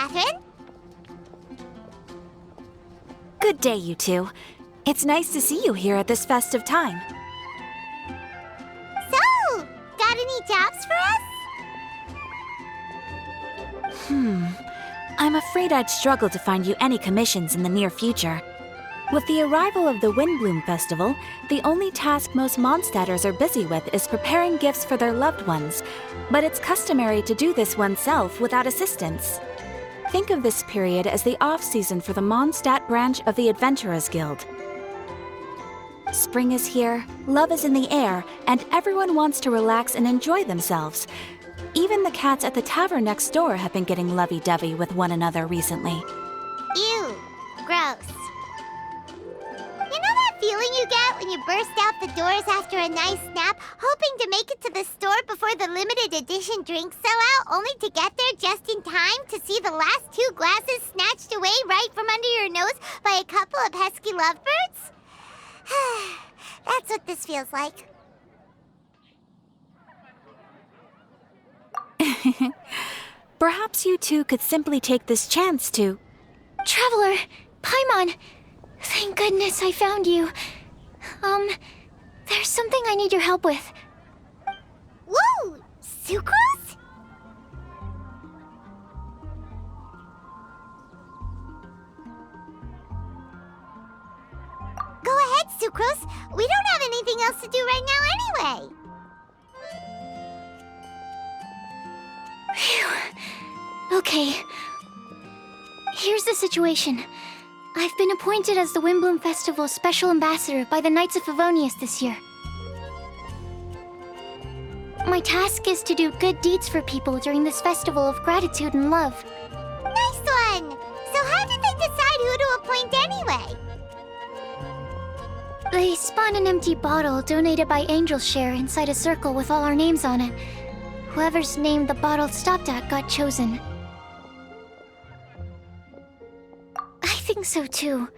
Catherine. Good day, you two. It's nice to see you here at this festive time. So, got any jobs for us? I'm afraid I'd struggle to find you any commissions in the near future. With the arrival of the Windblume Festival, the only task most Mondstadters are busy with is preparing gifts for their loved ones, but it's customary to do this oneself without assistance. Think of this period as the off-season for the Mondstadt branch of the Adventurers Guild. Spring is here, love is in the air, and everyone wants to relax and enjoy themselves. Even the cats at the tavern next door have been getting lovey-dovey with one another recently. Ew, gross. You know that feeling you get when you burst out the doors after a nice nap, hoping to make it to the store before the limited edition drinks sell out, only to get there just in time to see the last 2 glasses snatched away right from under your nose by a couple of pesky lovebirds? That's what this feels like. Perhaps you two could simply take this chance to... Traveler! Paimon! Thank goodness I found you. There's something I need your help with. Woo! Sucrose? Go ahead, Sucrose. We don't have anything else to do right now anyway. Phew. Okay. Here's the situation. I've been appointed as the Windblume Festival's special ambassador by the Knights of Favonius this year. My task is to do good deeds for people during this festival of gratitude and love. Nice one! So how did they decide who to appoint anyway? They spun an empty bottle donated by Angel's Share inside a circle with all our names on it. Whoever's name the bottle stopped at got chosen. I think so too.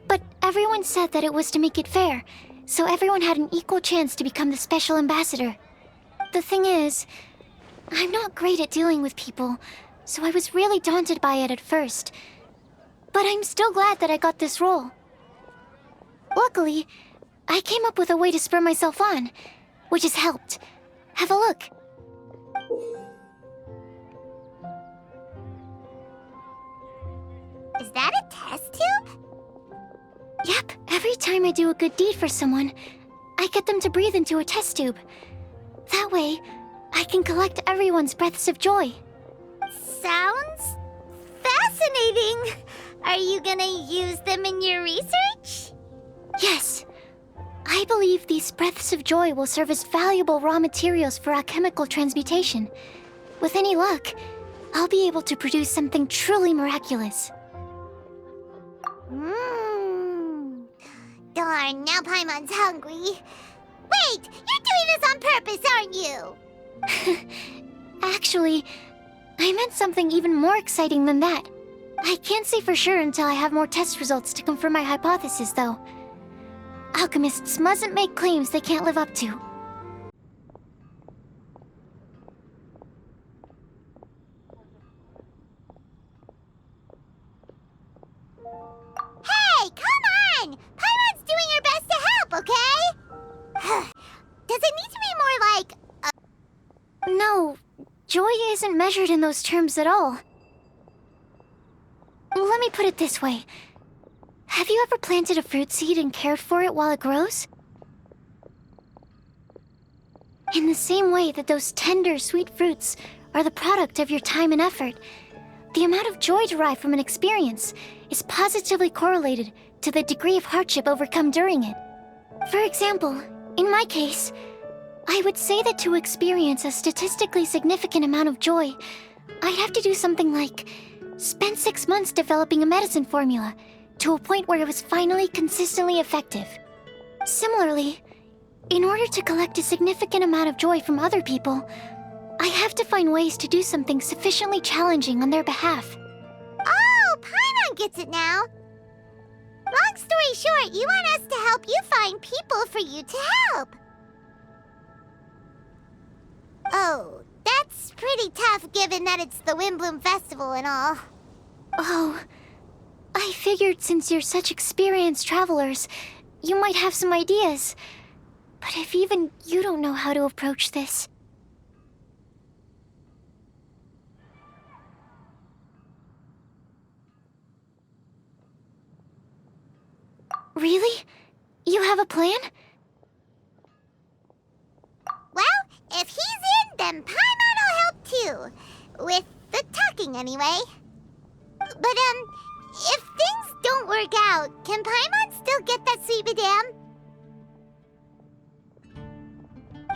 But everyone said that it was to make it fair, so everyone had an equal chance to become the special ambassador. The thing is, I'm not great at dealing with people, so I was really daunted by it at first. But I'm still glad that I got this role. Luckily, I came up with a way to spur myself on, which has helped. Have a look. Is that a test tube? Yep, every time I do a good deed for someone, I get them to breathe into a test tube. That way, I can collect everyone's breaths of joy. Sounds fascinating. Are you gonna use them in your research? Yes. I believe these breaths of joy will serve as valuable raw materials for alchemical transmutation. With any luck, I'll be able to produce something truly miraculous. Darn, now Paimon's hungry. Wait, you're doing this on purpose, aren't you? Actually, I meant something even more exciting than that. I can't say for sure until I have more test results to confirm my hypothesis, though. Alchemists mustn't make claims they can't live up to. Hey, come on! Paimon's doing her best to help, okay? Does it need to be more like... No, joy isn't measured in those terms at all. Let me put it this way. Have you ever planted a fruit seed and cared for it while it grows? In the same way that those tender, sweet fruits are the product of your time and effort, the amount of joy derived from an experience is positively correlated to the degree of hardship overcome during it. For example, in my case, I would say that to experience a statistically significant amount of joy, I'd have to do something like spend 6 months developing a medicine formula to a point where it was finally consistently effective. Similarly, in order to collect a significant amount of joy from other people, I have to find ways to do something sufficiently challenging on their behalf. Oh, Paimon gets it now. Long story short, you want us to help you find people for you to help. Oh, that's pretty tough given that it's the Windblume Festival and all. Oh, I figured since you're such experienced travelers, you might have some ideas. But if even you don't know how to approach this... Really? You have a plan? Well, if he's in, then Paimon will help too. With the talking, anyway. But, if things don't work out, can Paimon still get that sweet madame?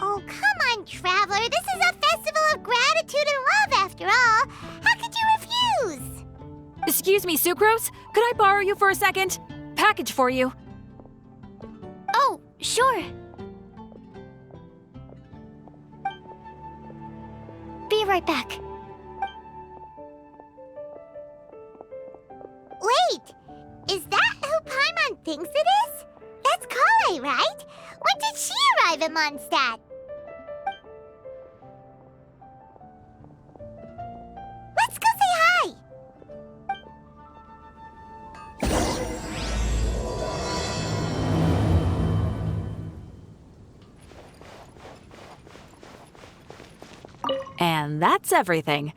Oh, come on, Traveler. This is a festival of gratitude and love, after all. How could you refuse? Excuse me, Sucrose? Could I borrow you for a second? Package for you. Oh, sure. Be right back. Wait, is that who Paimon thinks it is? That's Kale, right? When did she arrive in Mondstadt? Let's go say hi! And that's everything.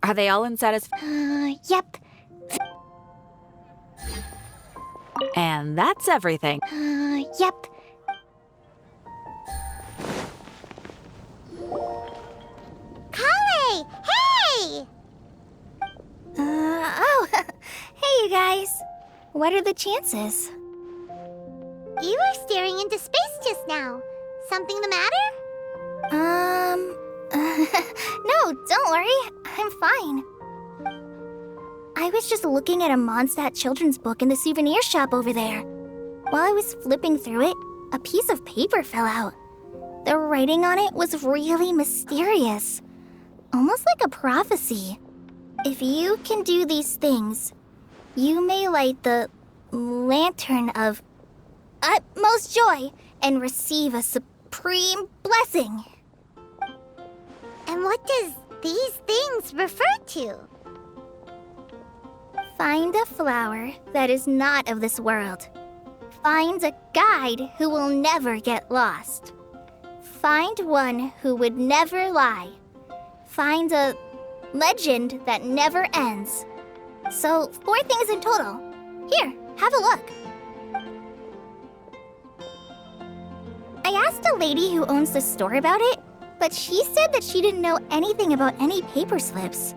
Are they all in Yep. And that's everything. Yep. Kale! Hey! Oh, hey you guys. What are the chances? You were staring into space just now. Something the matter? No, don't worry. I'm fine. I was just looking at a Mondstadt children's book in the souvenir shop over there. While I was flipping through it, a piece of paper fell out. The writing on it was really mysterious. Almost like a prophecy. If you can do these things, you may light the lantern of utmost joy and receive a supreme blessing. And what does these things refer to? Find a flower that is not of this world. Find a guide who will never get lost. Find one who would never lie. Find a legend that never ends. So, 4 things in total. Here, have a look. I asked a lady who owns the store about it, but she said that she didn't know anything about any paper slips.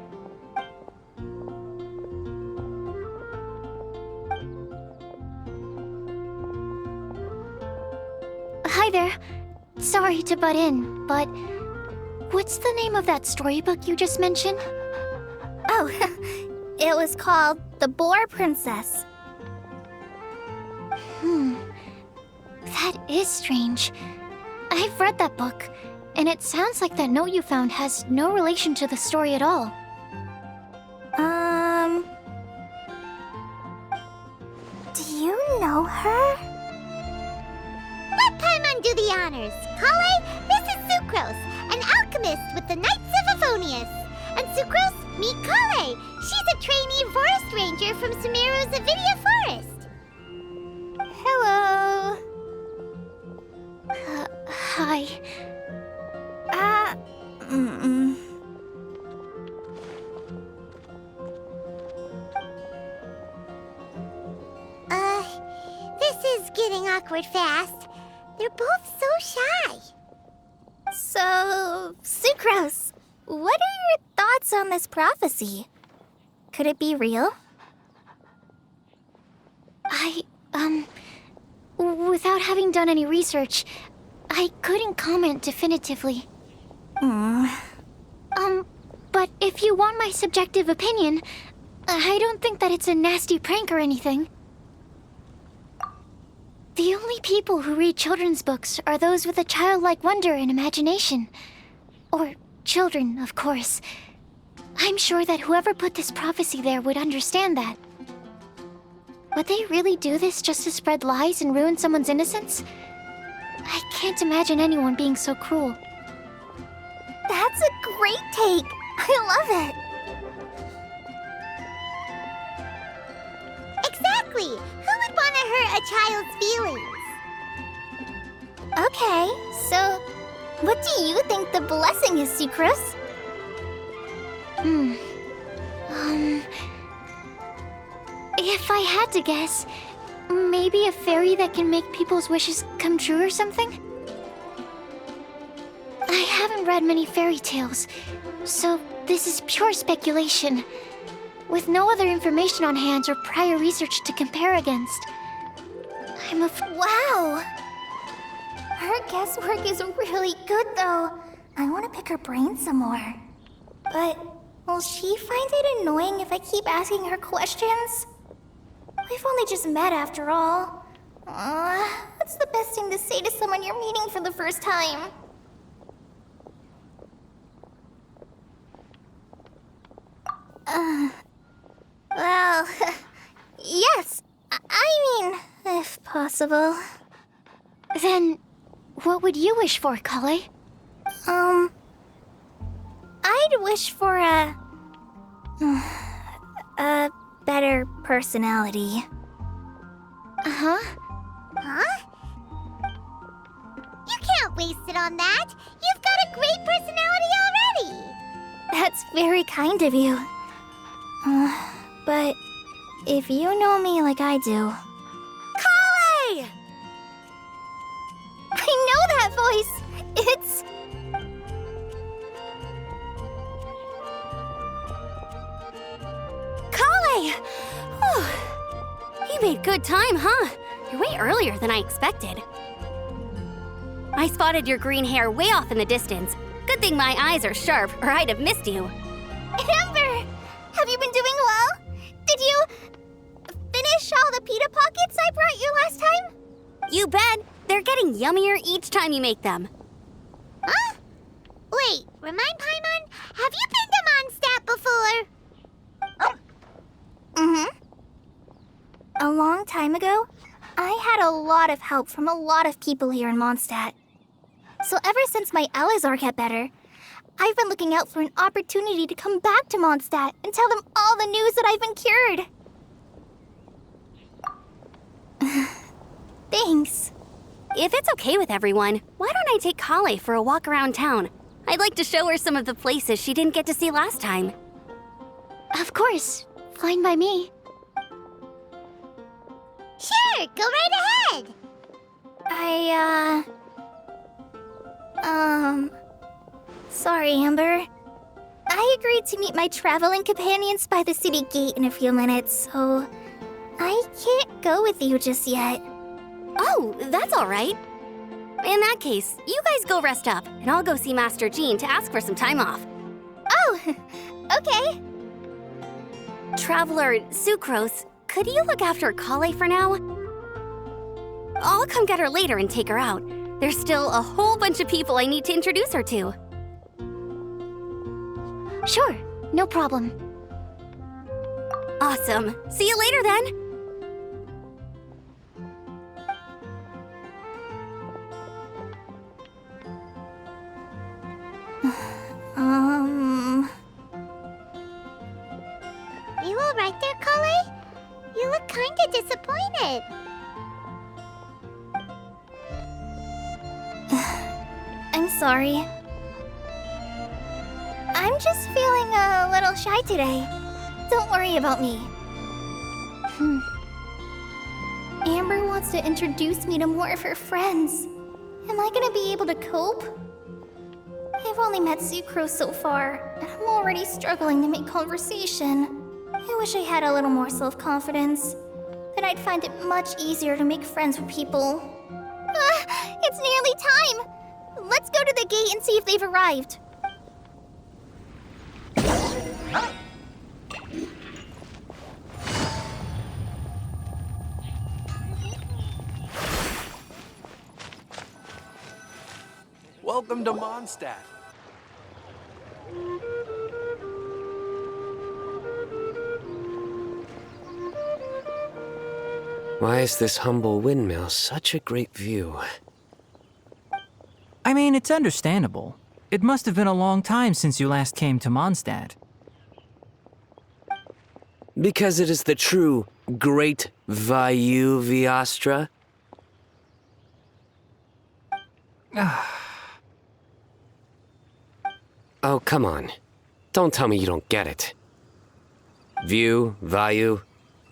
Hi there. Sorry to butt in, but what's the name of that storybook you just mentioned? Oh, it was called The Boar Princess. That is strange. I've read that book, and it sounds like that note you found has no relation to the story at all. Do you know her? Let Paimon do the honors. Kale, this is Sucrose, an alchemist with the Knights of Favonius. And Sucrose, meet Kale. She's a trainee forest ranger from Sumeru's Avidia Forest. Hello. Hi. This is getting awkward fast. They're both so shy. So, Sucrose, what are your thoughts on this prophecy? Could it be real? Without having done any research, I couldn't comment definitively. But if you want my subjective opinion, I don't think that it's a nasty prank or anything. The only people who read children's books are those with a childlike wonder and imagination. Or children, of course. I'm sure that whoever put this prophecy there would understand that. Would they really do this just to spread lies and ruin someone's innocence? I can't imagine anyone being so cruel. That's a great take! I love it! Exactly! Who would want to hurt a child's feelings? Okay, so what do you think the blessing is, Sucrose? If I had to guess, maybe a fairy that can make people's wishes come true or something? I haven't read many fairy tales, so this is pure speculation, with no other information on hand or prior research to compare against. Wow! Her guesswork is really good, though. I want to pick her brain some more. But will she find it annoying if I keep asking her questions? We've only just met after all. What's the best thing to say to someone you're meeting for the first time? Well, yes. I mean, if possible. Then, what would you wish for, Kale? I'd wish for a better personality. Uh-huh. Huh? You can't waste it on that! You've got a great personality already! That's very kind of you. But if you know me like I do... Kale! I know that voice! It's... Kale! You made good time, huh? You're way earlier than I expected. I spotted your green hair way off in the distance. Good thing my eyes are sharp, or I'd have missed you. Amber! Have you been doing well? Did you... finish all the pita pockets I brought you last time? You bet. They're getting yummier each time you make them. Huh? Wait, remind Paimon, have you been to Mondstadt before? A long time ago, I had a lot of help from a lot of people here in Mondstadt. So ever since my Alizar got better, I've been looking out for an opportunity to come back to Mondstadt and tell them all the news that I've been cured. Thanks. If it's okay with everyone, why don't I take Kale for a walk around town? I'd like to show her some of the places she didn't get to see last time. Of course. Fine by me. Sure, go right ahead! Sorry, Amber. I agreed to meet my traveling companions by the city gate in a few minutes, so I can't go with you just yet. Oh, that's all right. In that case, you guys go rest up, and I'll go see Master Jean to ask for some time off. Oh, okay. Traveler Sucrose, could you look after Kale for now? I'll come get her later and take her out. There's still a whole bunch of people I need to introduce her to. Sure, no problem. Awesome. See you later then. You alright there, Kale? You look kinda disappointed. I'm sorry. I'm just feeling a little shy today. Don't worry about me. Amber wants to introduce me to more of her friends. Am I gonna be able to cope? I've only met Sucrose so far, and I'm already struggling to make conversation. I wish I had a little more self-confidence. Then I'd find it much easier to make friends with people. It's nearly time! Let's go to the gate and see if they've arrived. Welcome to Mondstadt. Why is this humble windmill such a great view? I mean, it's understandable. It must have been a long time since you last came to Mondstadt. Because it is the true Great Vayu Viastra? Oh, come on. Don't tell me you don't get it. View, Vayu,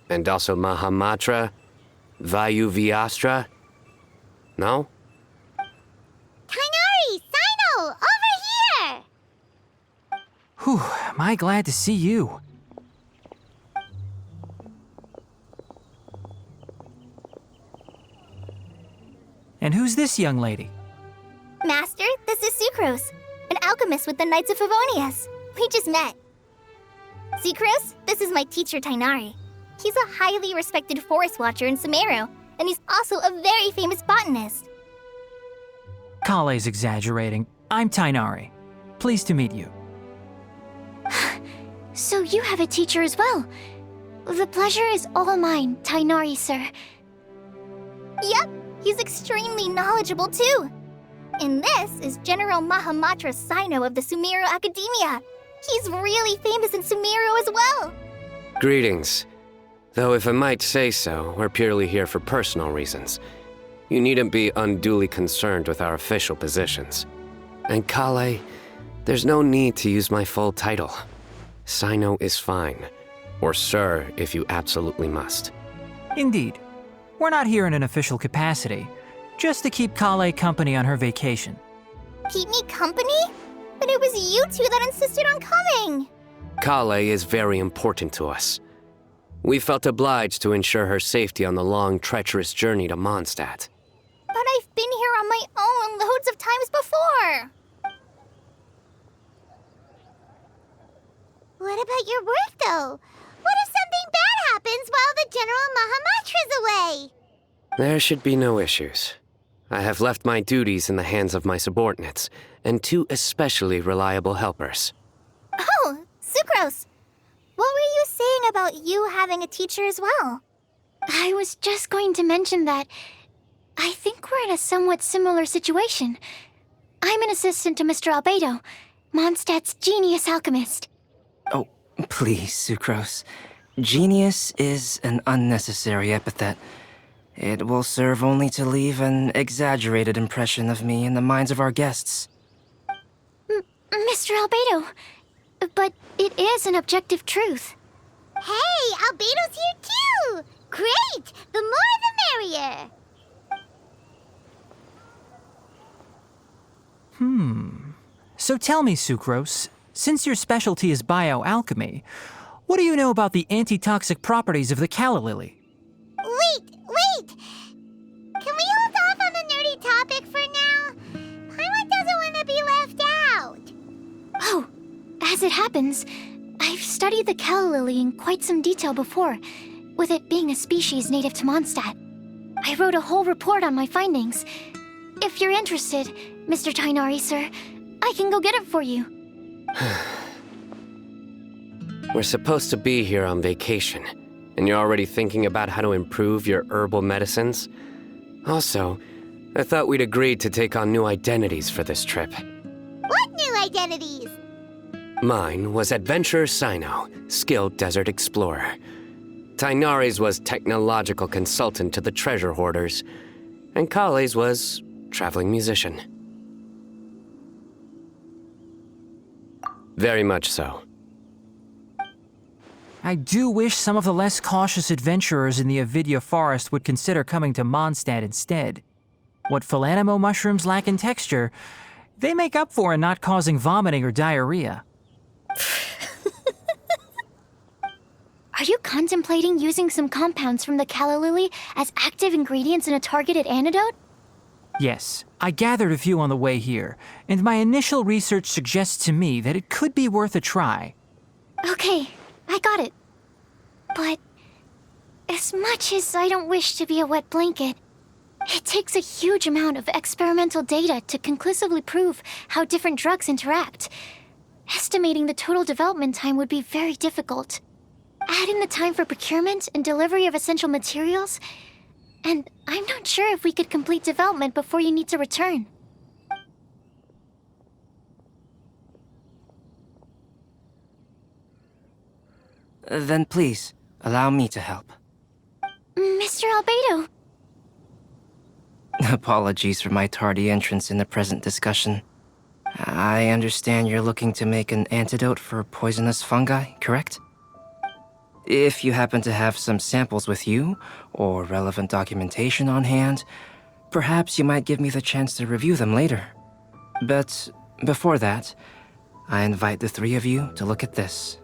and also Mahamatra, Vayu Viastra? No? Kainari! Sino! Over here! Whew, am I glad to see you. And who's this young lady? Master, this is Sucrose, an alchemist with the Knights of Favonius. We just met. Sucrose, this is my teacher Tainari. He's a highly respected forest watcher in Sumeru, and he's also a very famous botanist. Kale's exaggerating. I'm Tainari. Pleased to meet you. So you have a teacher as well. The pleasure is all mine, Tainari, sir. Yep, he's extremely knowledgeable too. And this is General Mahamatra Sino of the Sumeru Academia. He's really famous in Sumeru as well. Greetings. Though if I might say so, we're purely here for personal reasons. You needn't be unduly concerned with our official positions. And Kale, there's no need to use my full title. Sino is fine. Or sir, if you absolutely must. Indeed. We're not here in an official capacity, just to keep Kale company on her vacation. Keep me company? But it was you two that insisted on coming. Kale is very important to us. We felt obliged to ensure her safety on the long, treacherous journey to Mondstadt. But I've been here on my own loads of times before. What about your work, though? What if something bad happens while the General Mahamatra's away? There should be no issues. I have left my duties in the hands of my subordinates, and 2 especially reliable helpers. Oh, Sucrose. What were you saying about you having a teacher as well? I was just going to mention that I think we're in a somewhat similar situation. I'm an assistant to Mr. Albedo, Mondstadt's genius alchemist. Oh, please, Sucrose. Genius is an unnecessary epithet. It will serve only to leave an exaggerated impression of me in the minds of our guests. Mr. Albedo, but it is an objective truth. Hey, Albedo's here too! Great! The more the merrier! So tell me, Sucrose, since your specialty is bioalchemy, what do you know about the antitoxic properties of the calla lily? Wait! Can we hold off on the nerdy topic for now? Paimon doesn't want to be left out. Oh, as it happens, I've studied the calla lily in quite some detail before, with it being a species native to Mondstadt. I wrote a whole report on my findings. If you're interested, Mr. Tainari, sir, I can go get it for you. We're supposed to be here on vacation, and you're already thinking about how to improve your herbal medicines? Also, I thought we'd agreed to take on new identities for this trip. What new identities? Mine was Adventurer Sino, skilled desert explorer. Tainari's was technological consultant to the treasure hoarders, and Kale's was traveling musician. Very much so. I do wish some of the less cautious adventurers in the Avidya forest would consider coming to Mondstadt instead. What Philanimo mushrooms lack in texture, they make up for in not causing vomiting or diarrhea. Are you contemplating using some compounds from the calla lily as active ingredients in a targeted antidote? Yes, I gathered a few on the way here, and my initial research suggests to me that it could be worth a try. Okay, I got it. But as much as I don't wish to be a wet blanket, it takes a huge amount of experimental data to conclusively prove how different drugs interact. Estimating the total development time would be very difficult. Add in the time for procurement and delivery of essential materials, and I'm not sure if we could complete development before you need to return. Then please, allow me to help. Mr. Albedo. Apologies for my tardy entrance in the present discussion. I understand you're looking to make an antidote for poisonous fungi, correct? If you happen to have some samples with you, or relevant documentation on hand, perhaps you might give me the chance to review them later. But before that, I invite the three of you to look at this.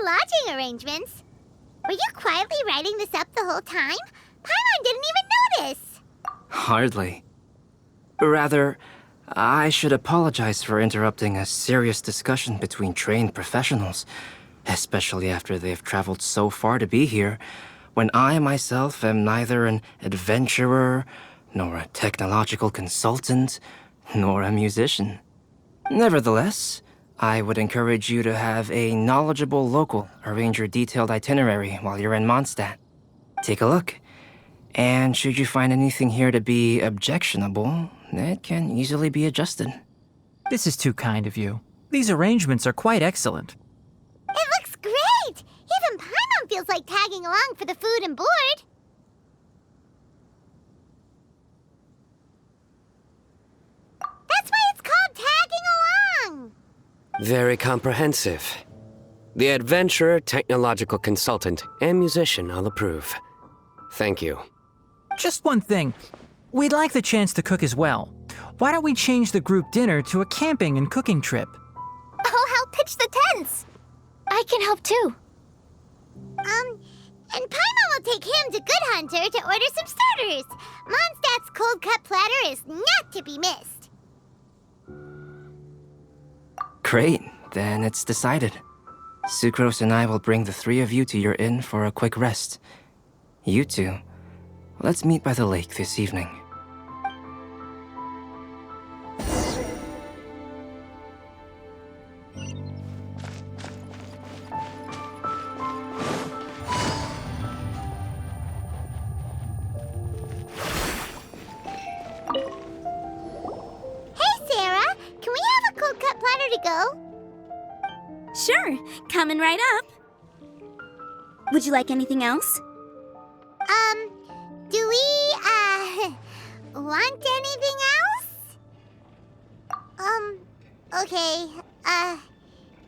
Lodging arrangements? Were you quietly writing this up the whole time? Paimon didn't even notice! Hardly. Rather, I should apologize for interrupting a serious discussion between trained professionals, especially after they've traveled so far to be here, when I myself am neither an adventurer, nor a technological consultant, nor a musician. Nevertheless, I would encourage you to have a knowledgeable local arrange your detailed itinerary while you're in Mondstadt. Take a look, and should you find anything here to be objectionable, it can easily be adjusted. This is too kind of you. These arrangements are quite excellent. It looks great! Even Paimon feels like tagging along for the food and board. That's why it's called tagging along! Very comprehensive. The adventurer, technological consultant, and musician all approve. Thank you. Just one thing. We'd like the chance to cook as well. Why don't we change the group dinner to a camping and cooking trip? I'll help pitch the tents. I can help too. And Paimon will take him to Good Hunter to order some starters. Mondstadt's cold cut platter is not to be missed. Great, then it's decided. Sucrose and I will bring the three of you to your inn for a quick rest. You two, let's meet by the lake this evening. Hey, Sarah! Can we have a cold cut platter to go? Sure, coming right up. Would you like anything else? Do we, want anything else? Okay,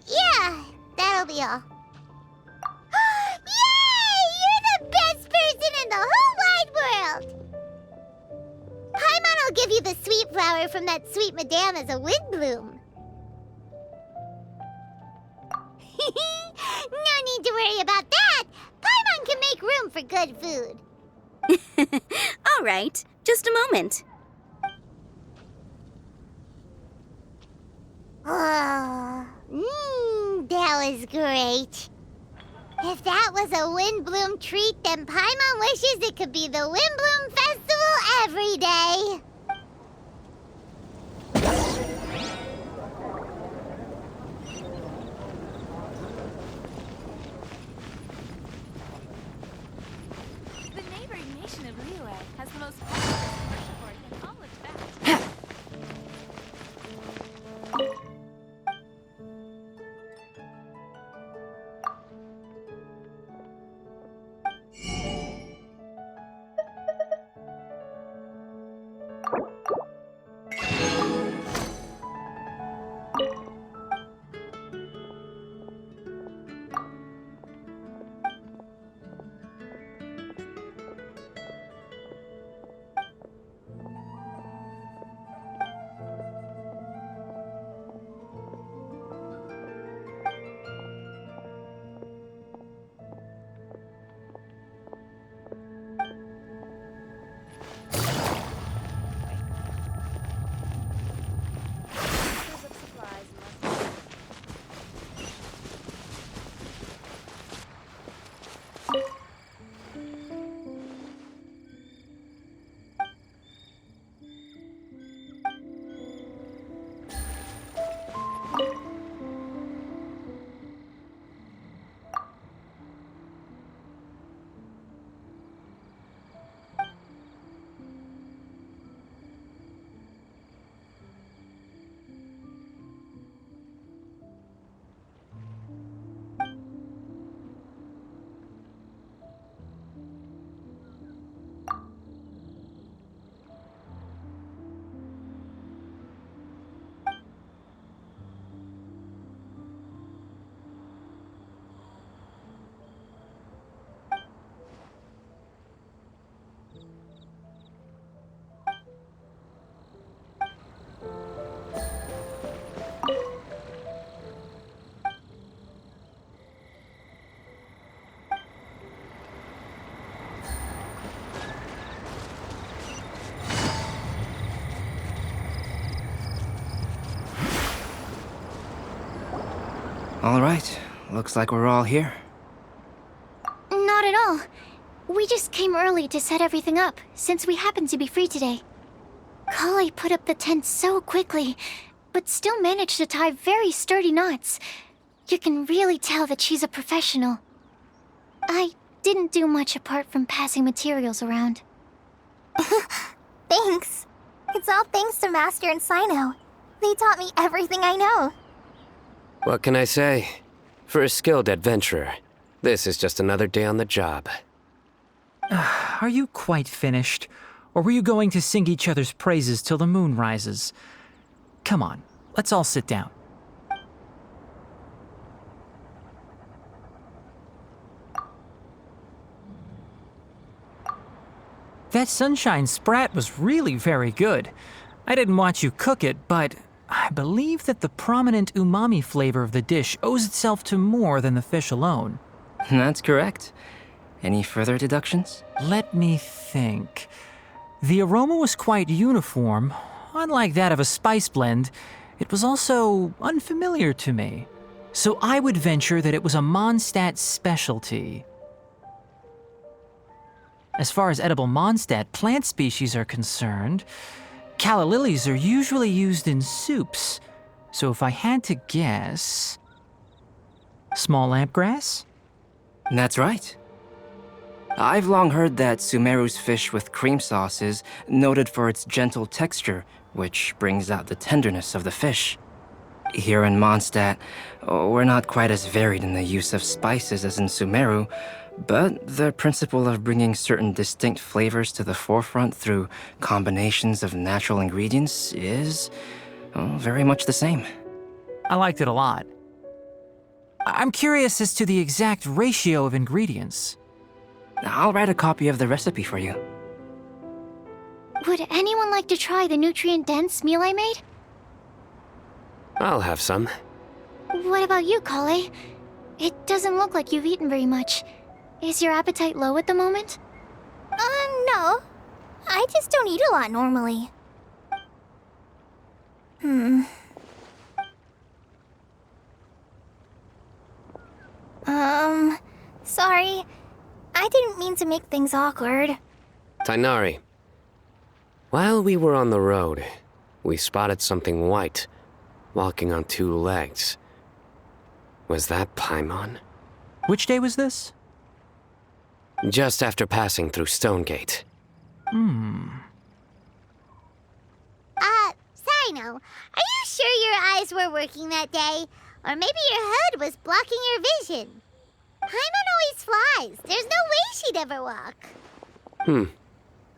yeah, that'll be all. Yay! You're the best person in the whole wide world! Paimon will give you the sweet flower from that sweet madame as a Windblume. No need to worry about that! Paimon can make room for good food. All right, just a moment. Oh, that was great. If that was a Windblume treat, then Paimon wishes it could be the Windblume Festival every day. The neighboring nation of Liyue has the most prosperous commercial port in all of Tibet. All right, looks like we're all here. Not at all. We just came early to set everything up, since we happen to be free today. Kale put up the tent so quickly, but still managed to tie very sturdy knots. You can really tell that she's a professional. I didn't do much apart from passing materials around. Thanks. It's all thanks to Master and Sino. They taught me everything I know. What can I say? For a skilled adventurer, this is just another day on the job. Are you quite finished? Or were you going to sing each other's praises till the moon rises? Come on, let's all sit down. That sunshine sprat was really very good. I didn't watch you cook it, but I believe that the prominent umami flavor of the dish owes itself to more than the fish alone. That's correct. Any further deductions? Let me think. The aroma was quite uniform. Unlike that of a spice blend, it was also unfamiliar to me. So I would venture that it was a Mondstadt specialty. As far as edible Mondstadt plant species are concerned, calla lilies are usually used in soups. So if I had to guess... small lampgrass? That's right. I've long heard that Sumeru's fish with cream sauce is noted for its gentle texture, which brings out the tenderness of the fish. Here in Mondstadt, we're not quite as varied in the use of spices as in Sumeru, but the principle of bringing certain distinct flavors to the forefront through combinations of natural ingredients is very much the same. I liked it a lot. I'm curious as to the exact ratio of ingredients. I'll write a copy of the recipe for you. Would anyone like to try the nutrient-dense meal I made? I'll have some. What about you, Kale? It doesn't look like you've eaten very much. Is your appetite low at the moment? No. I just don't eat a lot normally. Sorry. I didn't mean to make things awkward. Tainari, while we were on the road, we spotted something white, walking on two legs. Was that Paimon? Which day was this? Just after passing through Stonegate. Sino, are you sure your eyes were working that day? Or maybe your hood was blocking your vision? Paimon always flies. There's no way she'd ever walk.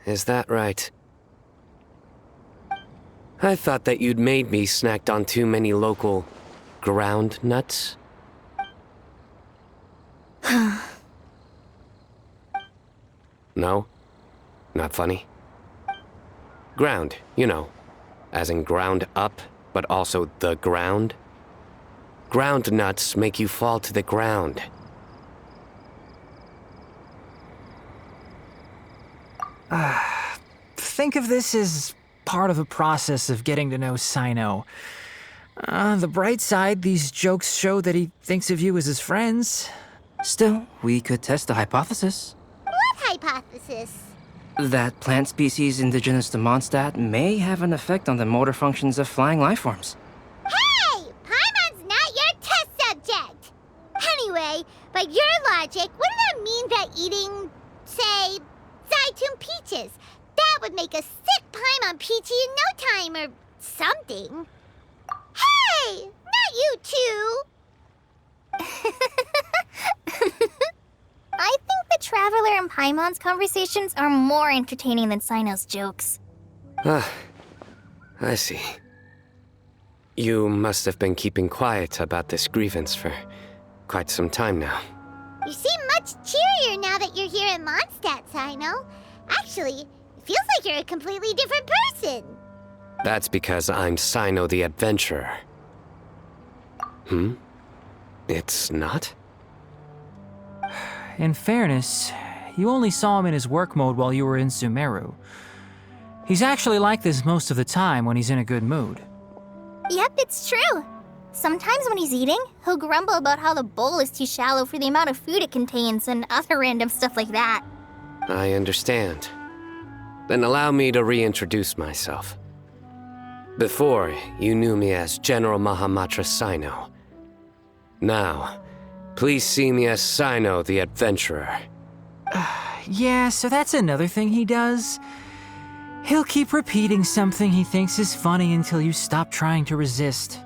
Is that right? I thought that you'd made me snacked on too many local ground nuts. No? Not funny? Ground, you know. As in ground up, but also the ground. Ground nuts make you fall to the ground. Think of this as part of the process of getting to know Sino. The bright side, these jokes show that he thinks of you as his friends. Still, we could test the hypothesis. What hypothesis? That plant species indigenous to Mondstadt may have an effect on the motor functions of flying lifeforms. Hey! Paimon's not your test subject! Anyway, by your logic, wouldn't that mean that eating, say, Zaitun peaches, that would make a sick Paimon peachy in no time or something? Hey! Not you two! I think the Traveler and Paimon's conversations are more entertaining than Sino's jokes. I see. You must have been keeping quiet about this grievance for quite some time now. You seem much cheerier now that you're here in Mondstadt, Sino. Actually, it feels like you're a completely different person. That's because I'm Sino the Adventurer. It's not? In fairness, you only saw him in his work mode while you were in Sumeru. He's actually like this most of the time when he's in a good mood. Yep, it's true. Sometimes when he's eating, he'll grumble about how the bowl is too shallow for the amount of food it contains and other random stuff like that. I understand. Then allow me to reintroduce myself. Before, you knew me as General Mahamatra Sino. Now, please see me as Sino the Adventurer. Yeah, so that's another thing he does. He'll keep repeating something he thinks is funny until you stop trying to resist.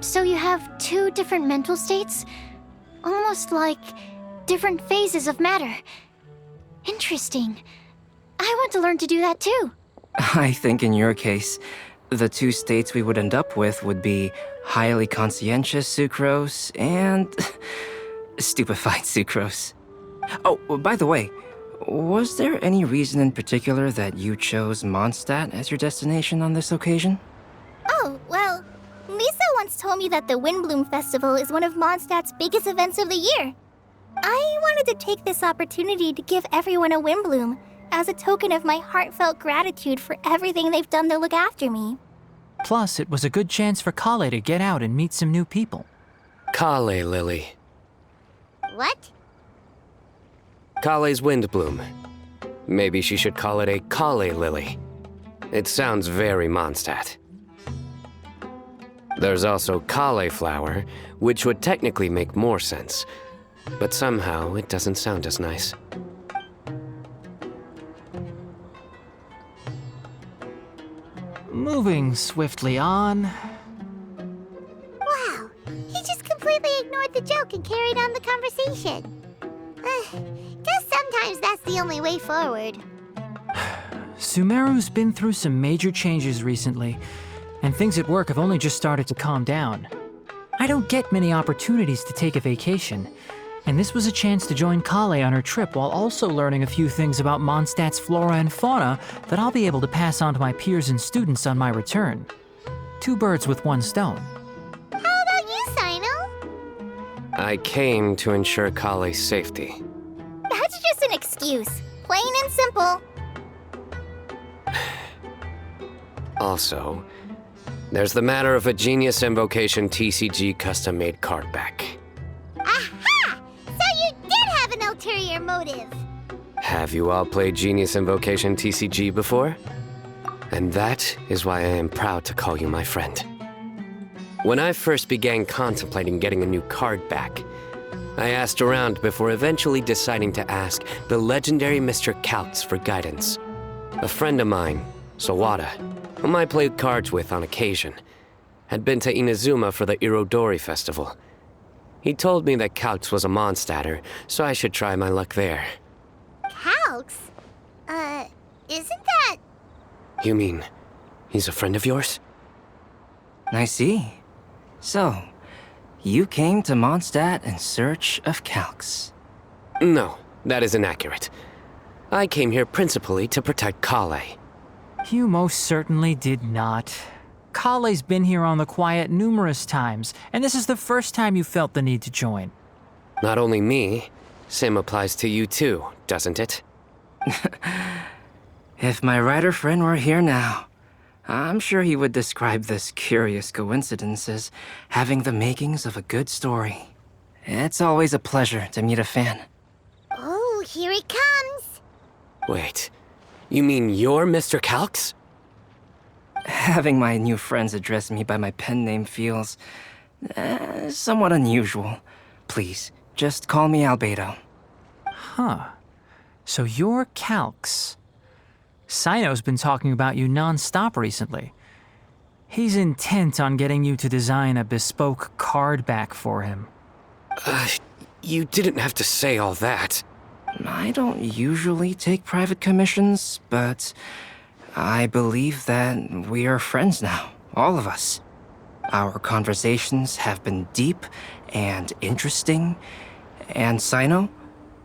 So you have two different mental states? Almost like different phases of matter. Interesting. I want to learn to do that too. I think in your case, the two states we would end up with would be highly conscientious sucrose and stupefied sucrose. Oh, by the way, was there any reason in particular that you chose Mondstadt as your destination on this occasion? Oh, well, Lisa once told me that the Windblume Festival is one of Mondstadt's biggest events of the year. I wanted to take this opportunity to give everyone a Windblume as a token of my heartfelt gratitude for everything they've done to look after me. Plus, it was a good chance for Kale to get out and meet some new people. Kale Lily. What? Kale's Windblume. Maybe she should call it a Kale Lily. It sounds very Mondstadt. There's also cauliflower, which would technically make more sense, but somehow it doesn't sound as nice. Moving swiftly on. Wow, he just completely ignored the joke and carried on the conversation. Guess sometimes that's the only way forward. Sumeru's been through some major changes recently, and things at work have only just started to calm down. I don't get many opportunities to take a vacation, and this was a chance to join Kale on her trip while also learning a few things about Mondstadt's flora and fauna that I'll be able to pass on to my peers and students on my return. Two birds with one stone. How about you, Sino? I came to ensure Kale's safety. That's just an excuse. Plain and simple. Also, there's the matter of a Genius Invocation TCG custom-made card back. Aha! So you did have an ulterior motive. Have you all played Genius Invocation TCG before? And that is why I am proud to call you my friend. When I first began contemplating getting a new card back, I asked around before eventually deciding to ask the legendary Mr. Kaltz for guidance. A friend of mine, Sawada, whom I played cards with on occasion, had been to Inazuma for the Irodori Festival. He told me that Kaltz was a Mondstadter, so I should try my luck there. Calx? Isn't that... You mean, he's a friend of yours? I see. So, you came to Mondstadt in search of Calx. No, that is inaccurate. I came here principally to protect Kale. You most certainly did not. Kale's been here on the quiet numerous times, and this is the first time you felt the need to join. Not only me, same applies to you too, doesn't it? If my writer friend were here now, I'm sure he would describe this curious coincidence as having the makings of a good story. It's always a pleasure to meet a fan. Oh, here he comes. Wait, you mean you're Mr. Kalx? Having my new friends address me by my pen name feels somewhat unusual. Please, just call me Albedo. Huh. So you're Kalx. Sino's been talking about you non-stop recently. He's intent on getting you to design a bespoke card back for him. You didn't have to say all that. I don't usually take private commissions, but I believe that we are friends now, all of us. Our conversations have been deep and interesting, and Sino,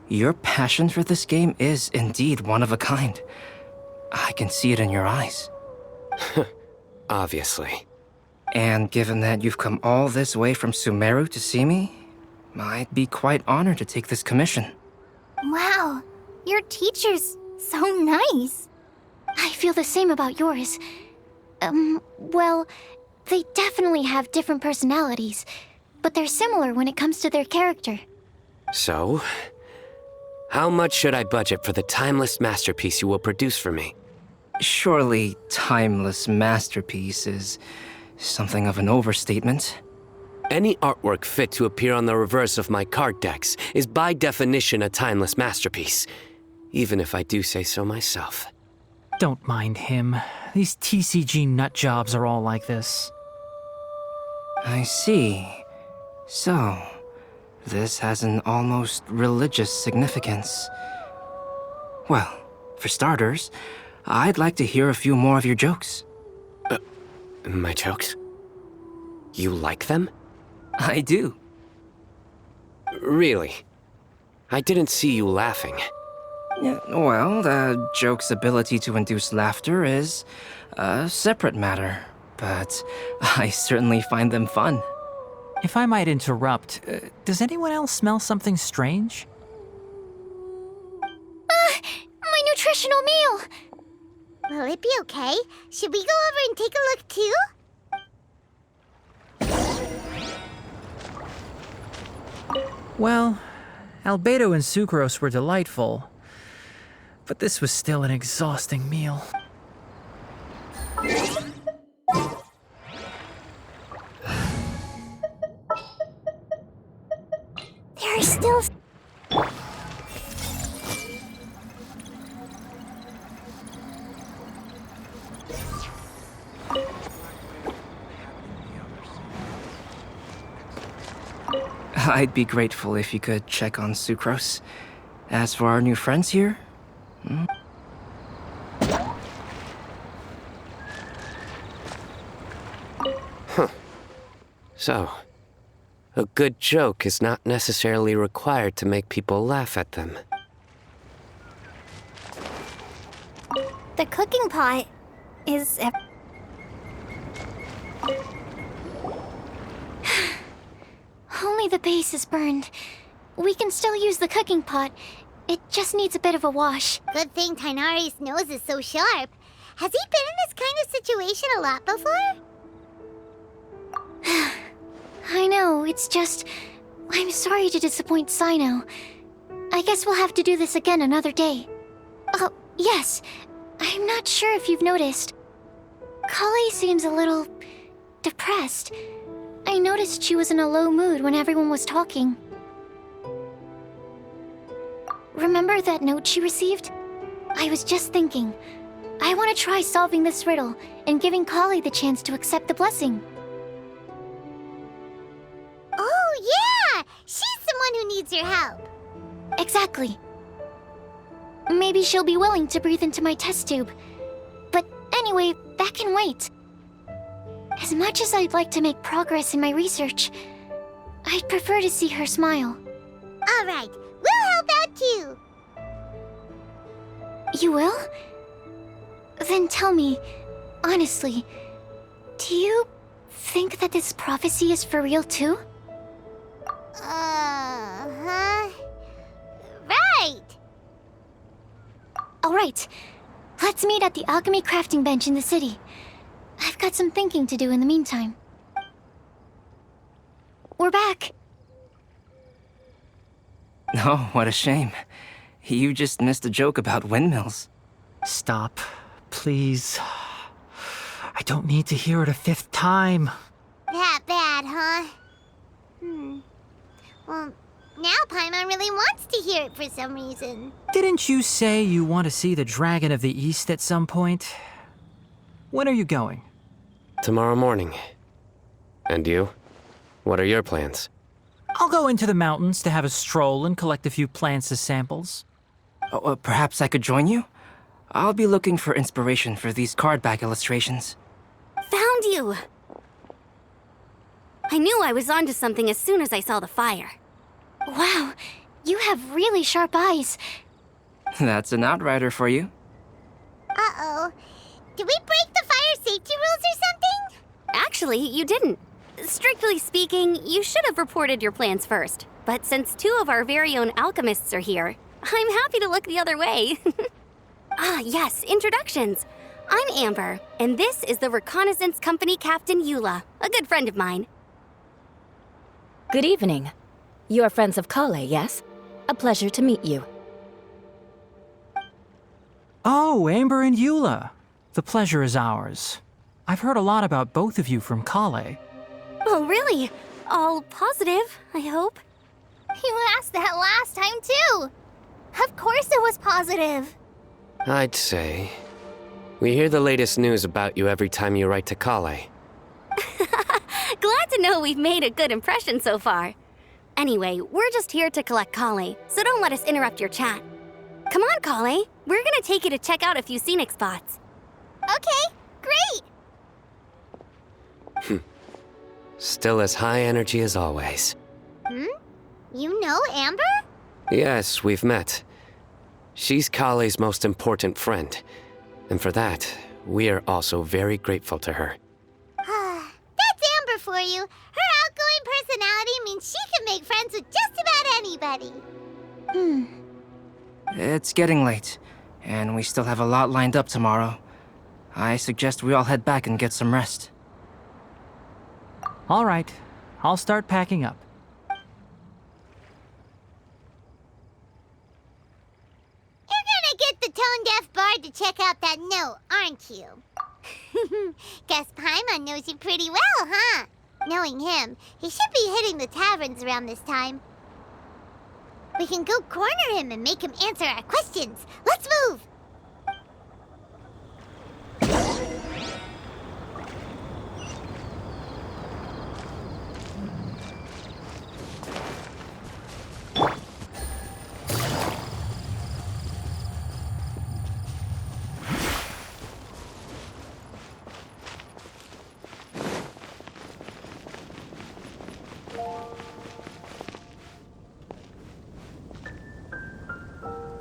your passion for this game is indeed one of a kind. I can see it in your eyes. Obviously. And given that you've come all this way from Sumeru to see me, I'd be quite honored to take this commission. Wow, your teacher's so nice. I feel the same about yours. Well, They definitely have different personalities, but they're similar when it comes to their character. So, how much should I budget for the timeless masterpiece you will produce for me? Surely, timeless masterpiece is something of an overstatement. Any artwork fit to appear on the reverse of my card decks is by definition a timeless masterpiece, even if I do say so myself. Don't mind him. These TCG nut jobs are all like this. I see. So, this has an almost religious significance. Well, for starters, I'd like to hear a few more of your jokes. My jokes? You like them? I do. Really? I didn't see you laughing. Yeah, well, the joke's ability to induce laughter is a separate matter, but I certainly find them fun. If I might interrupt, does anyone else smell something strange? My nutritional meal! Will it be okay? Should we go over and take a look too? Well, Albedo and Sucrose were delightful, but this was still an exhausting meal. There are still... I'd be grateful if you could check on Sucrose. As for our new friends here... So, a good joke is not necessarily required to make people laugh at them. The cooking pot is... Only the base is burned. We can still use the cooking pot. It just needs a bit of a wash. Good thing Tainari's nose is so sharp. Has he been in this kind of situation a lot before? I know, it's just... I'm sorry to disappoint Sino. I guess we'll have to do this again another day. Oh, yes. I'm not sure if you've noticed. Kale seems a little... depressed. I noticed she was in a low mood when everyone was talking. Remember that note she received? I was just thinking. I want to try solving this riddle and giving Kale the chance to accept the blessing. Oh, yeah! She's someone who needs your help. Exactly. Maybe she'll be willing to breathe into my test tube. But anyway, that can wait. As much as I'd like to make progress in my research, I'd prefer to see her smile. All right, we'll help out too. You will? Then tell me, honestly, do you think that this prophecy is for real too? Uh-huh. Right. All right. Let's meet at the alchemy crafting bench in the city. I've got some thinking to do in the meantime. We're back. Oh, what a shame. You just missed a joke about windmills. Stop, please. I don't need to hear it a fifth time. That bad, huh? Well, now Paimon really wants to hear it for some reason. Didn't you say you want to see the Dragon of the East at some point? When are you going? Tomorrow morning. And you? What are your plans? I'll go into the mountains to have a stroll and collect a few plants as samples. Oh, perhaps I could join you? I'll be looking for inspiration for these card back illustrations. Found you! I knew I was onto something as soon as I saw the fire. Wow, you have really sharp eyes. That's an outrider for you. Uh-oh. Did we break the fire safety rules or something? Actually, you didn't. Strictly speaking, you should have reported your plans first. But since two of our very own alchemists are here, I'm happy to look the other way. Ah, yes, introductions. I'm Amber, and this is the Reconnaissance Company Captain Eula, a good friend of mine. Good evening. You are friends of Kale, yes? A pleasure to meet you. Oh, Amber and Eula. The pleasure is ours. I've heard a lot about both of you from Kale. Oh, really? All positive, I hope. You asked that last time, too! Of course it was positive! I'd say. We hear the latest news about you every time you write to Kale. Glad to know we've made a good impression so far. Anyway, we're just here to collect Kale, so don't let us interrupt your chat. Come on, Kale. We're gonna take you to check out a few scenic spots. Okay, great! Still as high energy as always. You know Amber? Yes, we've met. She's Kale's most important friend. And for that, we are also very grateful to her. That's Amber for you. Her outgoing personality means she can make friends with just about anybody. It's getting late, and we still have a lot lined up tomorrow. I suggest we all head back and get some rest. All right, I'll start packing up. You're gonna get the tone-deaf bard to check out that note, aren't you? Guess Paimon knows you pretty well, huh? Knowing him, he should be hitting the taverns around this time. We can go corner him and make him answer our questions. Let's move!